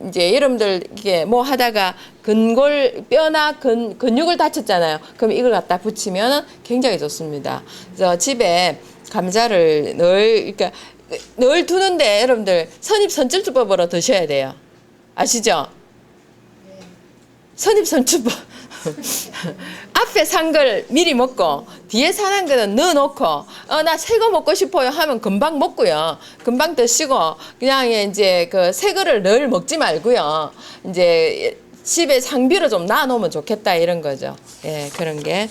이제 여러분들 이게 뭐 하다가 뼈나 근육을 다쳤잖아요. 그럼 이걸 갖다 붙이면 굉장히 좋습니다. 그래서 집에 감자를 늘 두는데 여러분들 선입선출법으로 드셔야 돼요. 아시죠? 선입선출법. 앞에 산 걸 미리 먹고 뒤에 사는 거는 넣어놓고 나 새 거 먹고 싶어요 하면 금방 먹고요. 금방 드시고 그냥 이제 그 새 거를 늘 먹지 말고요. 이제 집에 상비로 좀 놔놓으면 좋겠다 이런 거죠. 예, 그런 게.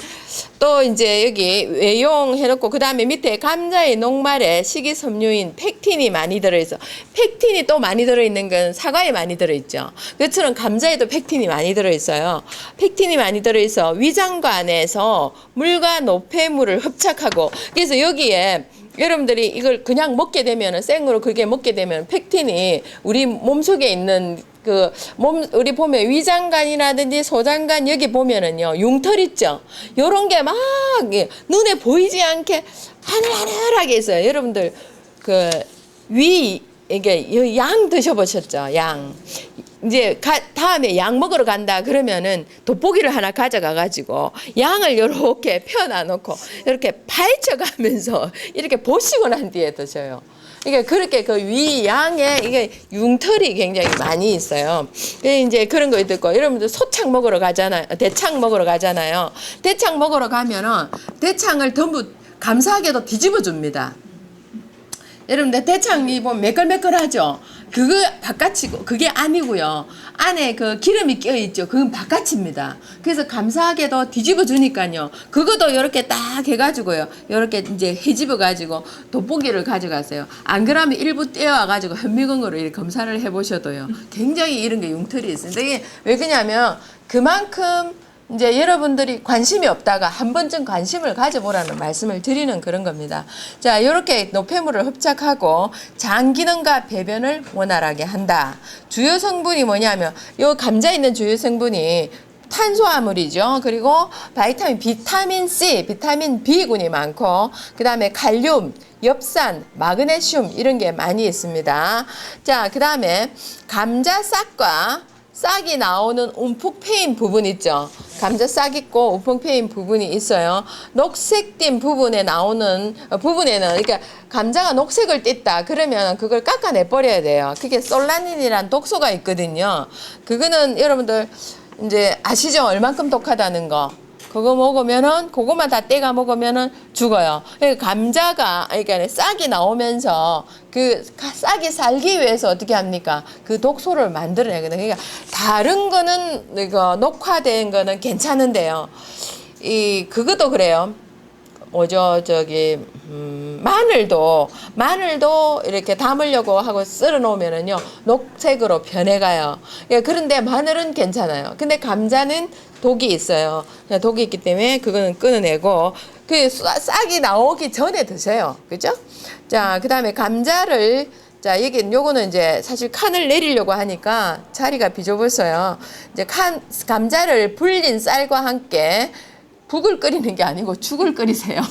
또 이제 여기 외용 해놓고 그 다음에 밑에 감자의 녹말에 식이섬유인 펙틴이 많이 들어있어. 펙틴이 또 많이 들어있는 건 사과에 많이 들어있죠. 그처럼 감자에도 펙틴이 많이 들어있어요. 펙틴이 많이 들어있어 위장관에서 물과 노폐물을 흡착하고 그래서 여기에 여러분들이 이걸 그냥 먹게 되면은 생으로 그게 먹게 되면 펙틴이 우리 몸속에 있는 우리 보면 위장관이라든지 소장관 여기 보면은요, 융털 있죠? 요런 게 막 눈에 보이지 않게 하늘하늘하게 있어요. 여러분들, 이게 양 드셔보셨죠? 양. 이제 다음에 양 먹으러 간다 그러면은 돋보기를 하나 가져가가지고 양을 이렇게 펴놔놓고 이렇게 파헤쳐가면서 이렇게 보시고 난 뒤에 드셔요. 이게 그렇게 그 위 양에 이게 융털이 굉장히 많이 있어요. 이제 그런 거 있고 여러분들 소창 먹으러 가잖아요. 대창 먹으러 가잖아요. 대창 먹으러 가면은 대창을 전부 감사하게도 뒤집어 줍니다. 여러분들 대창이 보면 매끌매끌하죠. 그거 바깥이고 그게 아니고요. 안에 그 기름이 껴 있죠. 그건 바깥입니다. 그래서 감사하게도 뒤집어 주니까요. 그것도 이렇게 딱 해가지고요. 이렇게 이제 헤집어 가지고 돋보기를 가져갔어요. 안 그러면 일부 떼어와 가지고 현미경으로 이렇게 검사를 해보셔도요. 굉장히 이런 게 융털이 있습니다. 이게 왜 그러냐면 그만큼 이제 여러분들이 관심이 없다가 한 번쯤 관심을 가져보라는 말씀을 드리는 그런 겁니다. 자, 이렇게 노폐물을 흡착하고 장 기능과 배변을 원활하게 한다. 주요 성분이 뭐냐면 요 감자에 있는 주요 성분이 탄수화물이죠. 그리고 비타민 C, 비타민 B군이 많고 그 다음에 칼륨, 엽산, 마그네슘 이런 게 많이 있습니다. 자, 그 다음에 감자 싹이 나오는 움푹 패인 부분 있죠. 감자 싹 있고 움푹 패인 부분이 있어요. 녹색띤 부분에 나오는 부분에는 그러니까 감자가 녹색을 띨다 그러면 그걸 깎아내 버려야 돼요. 그게 솔라닌이란 독소가 있거든요. 그거는 여러분들 이제 아시죠? 얼만큼 독하다는 거. 그거 먹으면은 그거만 다 떼가 먹으면은 죽어요. 그러니까 감자가 그러니까 싹이 나오면서 그 싹이 살기 위해서 어떻게 합니까? 그 독소를 만들어내거든요. 그러니까 다른 거는 이거 녹화된 거는 괜찮은데요. 그것도 그래요. 뭐죠? 마늘도 이렇게 담으려고 하고 썰어 놓으면은요, 녹색으로 변해가요. 예, 그런데 마늘은 괜찮아요. 근데 감자는 독이 있어요. 독이 있기 때문에 그거는 끊어내고, 싹이 나오기 전에 드세요. 그죠? 자, 그 다음에 감자를, 자, 요거는 이제 사실 칸을 내리려고 하니까 자리가 비좁았어요. 이제 감자를 불린 쌀과 함께 국을 끓이는 게 아니고 죽을 끓이세요.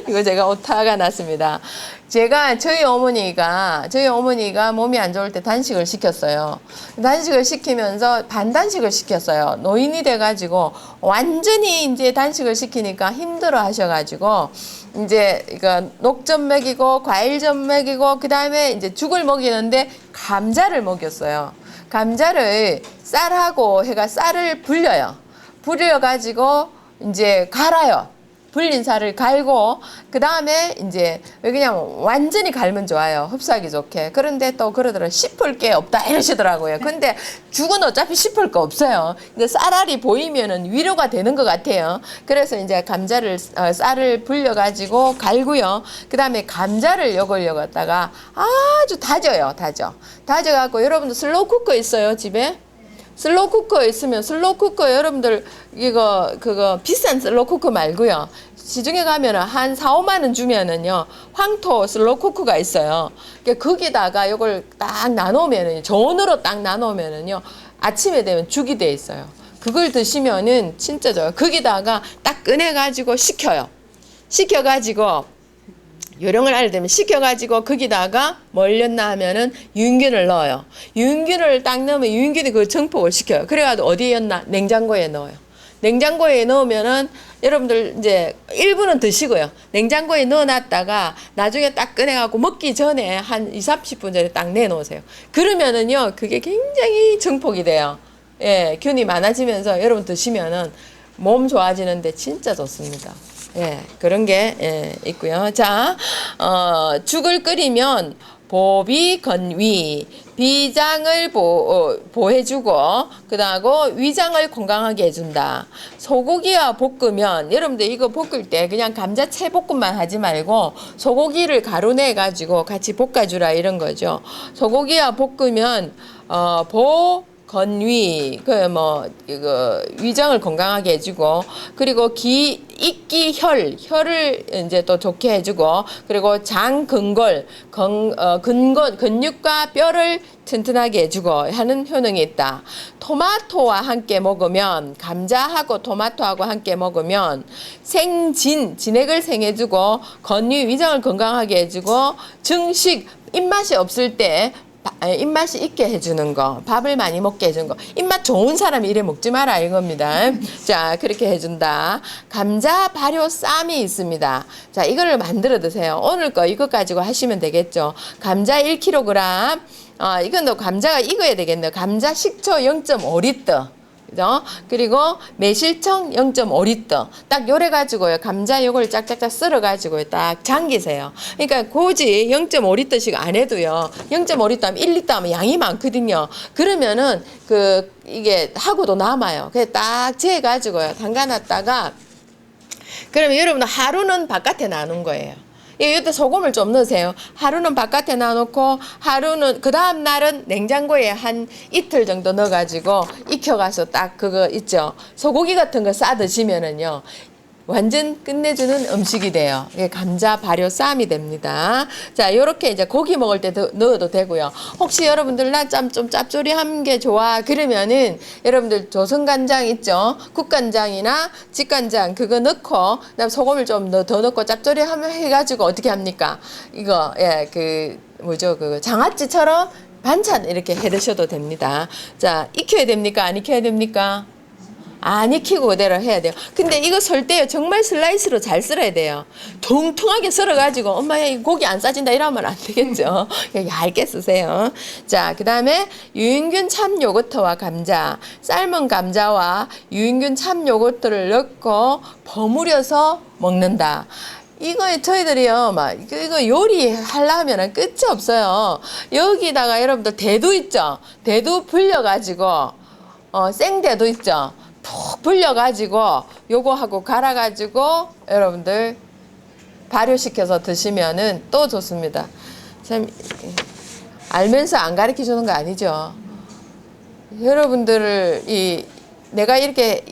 이거 제가 오타가 났습니다. 저희 어머니가 몸이 안 좋을 때 단식을 시켰어요. 단식을 시키면서 반단식을 시켰어요. 노인이 돼가지고 완전히 이제 단식을 시키니까 힘들어 하셔가지고 이제 이거 녹점 먹이고 과일점 먹이고 그 다음에 이제 죽을 먹이는데 감자를 먹였어요. 감자를 쌀하고 쌀을 불려요. 불려가지고 이제 갈아요. 불린 쌀을 갈고 그 다음에 이제 그냥 완전히 갈면 좋아요. 흡수하기 좋게. 그런데 또 그러더라고요. 씹을 게 없다 이러시더라고요. 근데 죽은 어차피 씹을 거 없어요. 근데 쌀알이 보이면은 위로가 되는 것 같아요. 그래서 이제 쌀을 불려가지고 갈고요. 그 다음에 감자를 요걸 갖다가 아주 다져요. 다져갖고 여러분들 슬로우 쿠커 있어요 집에? 슬로우 쿠커 있으면 슬로우 쿠커 여러분들 그거 비싼 슬로우 쿠커 말고요. 시중에 가면은 한 4, 5만 원 주면은요. 황토 슬로우 쿠커가 있어요. 거기다가 요걸 딱 나누면은 저온으로 딱 나누면은요. 아침에 되면 죽이 돼 있어요. 그걸 드시면은 진짜 좋아요. 거기다가 딱 꺼내 가지고 식혀요. 식혀가지고 요령을 알려드리면 식혀가지고 거기다가 뭘 넣나 하면은 유인균을 넣어요. 유인균을 딱 넣으면 유인균이 그 증폭을 시켜요. 그래가지고 어디에 넣나? 냉장고에 넣어요. 냉장고에 넣으면은 여러분들 이제 1분은 드시고요. 냉장고에 넣어놨다가 나중에 딱 꺼내갖고 먹기 전에 한 20-30분 전에 딱 내놓으세요. 그러면은요, 그게 굉장히 증폭이 돼요. 예, 균이 많아지면서 여러분 드시면은 몸 좋아지는데 진짜 좋습니다. 예, 그런 게 있고요. 자, 죽을 끓이면 보비 건위, 비장을 보해주고 그다음에 위장을 건강하게 해준다. 소고기와 볶으면 여러분들 이거 볶을 때 그냥 감자채 볶음만 하지 말고 소고기를 가루내 가지고 같이 볶아주라 이런 거죠. 소고기와 볶으면 건위, 위장을 건강하게 해주고, 그리고 이끼, 혈을 이제 또 좋게 해주고, 그리고 장, 근육과 뼈를 튼튼하게 해주고 하는 효능이 있다. 토마토와 함께 먹으면, 감자하고 토마토하고 함께 먹으면, 진액을 생해주고, 건위, 위장을 건강하게 해주고, 증식, 입맛이 없을 때, 입맛이 있게 해주는 거, 밥을 많이 먹게 해주는 거. 입맛 좋은 사람이 이래 먹지 마라 이겁니다. 자, 그렇게 해준다. 감자 발효 쌈이 있습니다. 자, 이거를 만들어 드세요. 오늘 거 이거 가지고 하시면 되겠죠. 감자 1kg. 이건 또 감자가 익어야 되겠네요. 감자 식초 0.5리터. 그죠? 그리고 매실청 0.5리터. 딱 요래 가지고요. 감자 요걸 짝짝짝 썰어 가지고요. 딱 잠기세요. 그러니까 굳이 0.5리터씩 안 해도요. 0.5리터 하면 1리터 하면 양이 많거든요. 그러면은 이게 하고도 남아요. 그래서 딱 재해 가지고요. 담가 놨다가 그러면 여러분 하루는 바깥에 놔놓은 거예요. 이때 소금을 좀 넣으세요. 하루는 바깥에 놔놓고 하루는 그 다음 날은 냉장고에 한 이틀 정도 넣어가지고 익혀가서 딱 그거 있죠. 소고기 같은 거 싸 드시면은요. 완전 끝내주는 음식이 돼요. 이게 감자 발효 쌈이 됩니다. 자, 요렇게 이제 고기 먹을 때 넣어도 되고요. 혹시 여러분들 나 좀 짭조리한 게 좋아 그러면은 여러분들 조선간장 있죠? 국간장이나 직간장 그거 넣고 그다음 소금을 좀 더 넣고 짭조리하면 해가지고 어떻게 합니까? 이거 장아찌처럼 반찬 이렇게 해 드셔도 됩니다. 자, 익혀야 됩니까? 안 익혀야 됩니까? 안 익히고 그대로 해야 돼요. 근데 이거 썰 때요 정말 슬라이스로 잘 썰어야 돼요. 퉁퉁하게 썰어가지고 엄마야 이 고기 안 싸진다 이러면 안 되겠죠. 얇게 쓰세요. 자, 그 다음에 유인균 참 요거트와 감자, 삶은 감자와 유인균 참 요거트를 넣고 버무려서 먹는다. 이거 저희들이요 이거 요리 하려면 끝이 없어요. 여기다가 여러분들 대두 있죠? 대두 불려가지고 생대두 있죠? 톡 불려가지고 요거하고 갈아가지고 여러분들 발효시켜서 드시면은 또 좋습니다. 참 알면서 안 가르쳐 주는 거 아니죠. 여러분들을 내가 이렇게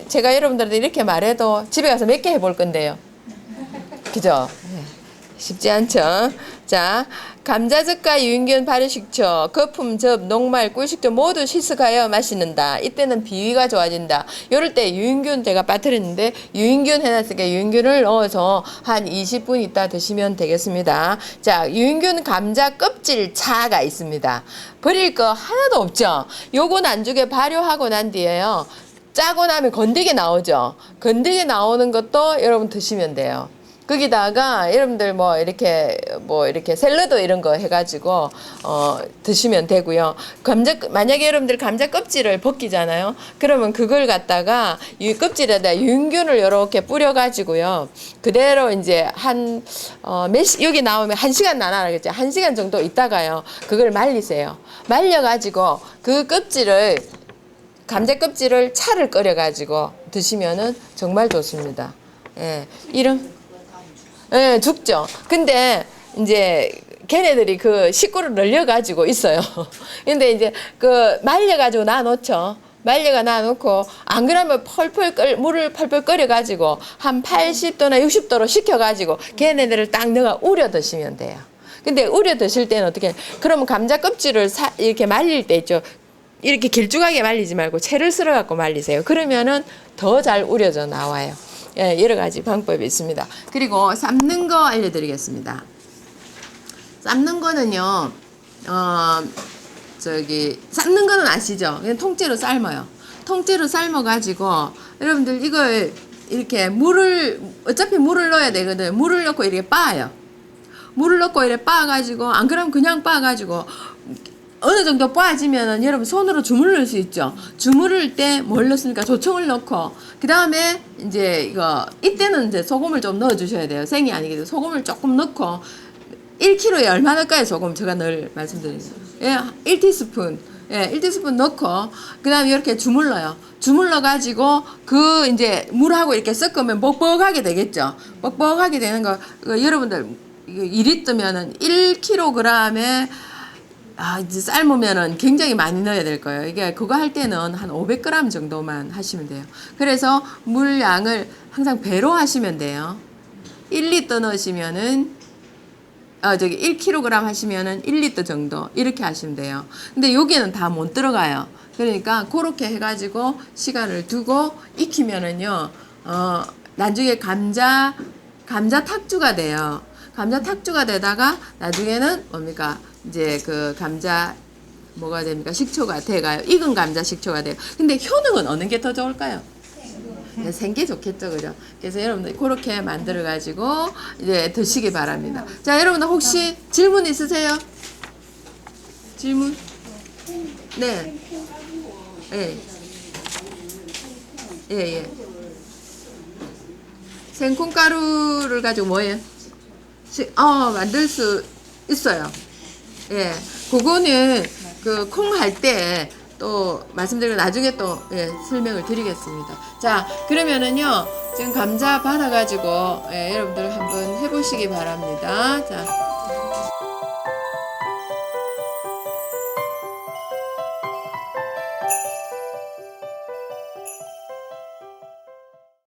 제가 여러분들한테 이렇게 말해도 집에 가서 몇 개 해볼 건데요. 그죠? 쉽지 않죠. 자, 감자즙과 유인균 발효식초, 거품, 즙, 녹말, 꿀식초 모두 희석하여 마시는다. 이때는 비위가 좋아진다. 이럴 때 유인균 제가 빠뜨렸는데 유인균 해놨으니까 유인균을 넣어서 한 20분 있다 드시면 되겠습니다. 자, 유인균 감자 껍질 차가 있습니다. 버릴 거 하나도 없죠. 요거 난죽에 발효하고 난 뒤에요. 짜고 나면 건더기 나오죠. 건더기 나오는 것도 여러분 드시면 돼요. 거기다가 여러분들 뭐 이렇게 샐러드 이런 거 해가지고 드시면 되고요. 만약에 여러분들 감자 껍질을 벗기잖아요. 그러면 그걸 갖다가 이 껍질에다 유인균을 이렇게 뿌려가지고요. 그대로 이제 여기 나오면 1시간 나눠라겠죠. 1시간 정도 있다가요. 그걸 말리세요. 말려가지고 그 감자 껍질을 차를 끓여가지고 드시면은 정말 좋습니다. 예, 예, 죽죠. 근데 이제 걔네들이 그 식구를 늘려가지고 있어요. 근데 이제 말려가지고 놔놓죠. 말려가 놔놓고 안 그러면 물을 펄펄 끓여가지고 한 80도나 60도로 식혀가지고 걔네들을 딱 넣어 우려 드시면 돼요. 근데 우려 드실 때는 어떻게? 그러면 감자 껍질을 이렇게 말릴 때 있죠. 이렇게 길쭉하게 말리지 말고 채를 썰어 갖고 말리세요. 그러면은 더 잘 우려져 나와요. 예, 여러 가지 방법이 있습니다. 그리고 삶는 거 알려드리겠습니다. 삶는 거는요, 삶는 거는 아시죠? 그냥 통째로 삶아요. 통째로 삶아가지고, 여러분들 이걸 이렇게 어차피 물을 넣어야 되거든요. 물을 넣고 이렇게 빻아요. 물을 넣고 이렇게 빻아가지고, 안 그러면 그냥 빻아가지고, 어느 정도 빻아지면은 여러분 손으로 주물를 수 있죠. 주물을 때 뭘 넣습니까? 조청을 넣고 그 다음에 이제 이때는 이제 소금을 좀 넣어 주셔야 돼요. 생이 아니기 때문에 소금을 조금 넣고 1kg에 얼마 넣을까요? 소금 제가 늘 말씀드립니다. 예, 1티스푼. 예, 1티스푼 넣고 그 다음에 이렇게 주물러요. 주물러 가지고 이제 물하고 이렇게 섞으면 뻑뻑하게 되겠죠. 뻑뻑하게 되는 거 여러분들 2리터면은 1kg에 이제 삶으면은 굉장히 많이 넣어야 될 거예요. 이게 그거 할 때는 한 500g 정도만 하시면 돼요. 그래서 물 양을 항상 배로 하시면 돼요. 1리터 넣으시면은 1kg 하시면은 1리터 정도 이렇게 하시면 돼요. 근데 여기는 다 못 들어가요. 그러니까 그렇게 해가지고 시간을 두고 익히면은요, 나중에 감자 탁주가 돼요. 감자 탁주가 되다가 나중에는 뭡니까? 이제 감자 뭐가 됩니까? 식초가 돼가요. 익은 감자 식초가 돼요. 근데 효능은 어느 게 더 좋을까요? 생게 좋겠죠, 그죠? 그래서 여러분들 그렇게 만들어 가지고 이제 드시기 바랍니다. 자, 여러분들 혹시 질문 있으세요? 질문? 네. 예. 예. 생콩가루를 가지고 뭐예요? 만들 수 있어요. 예, 그거는 콩 할 때 또 말씀드리고 나중에 또 설명을 드리겠습니다. 자, 그러면은요 지금 감자 받아가지고 여러분들 한번 해보시기 바랍니다. 자.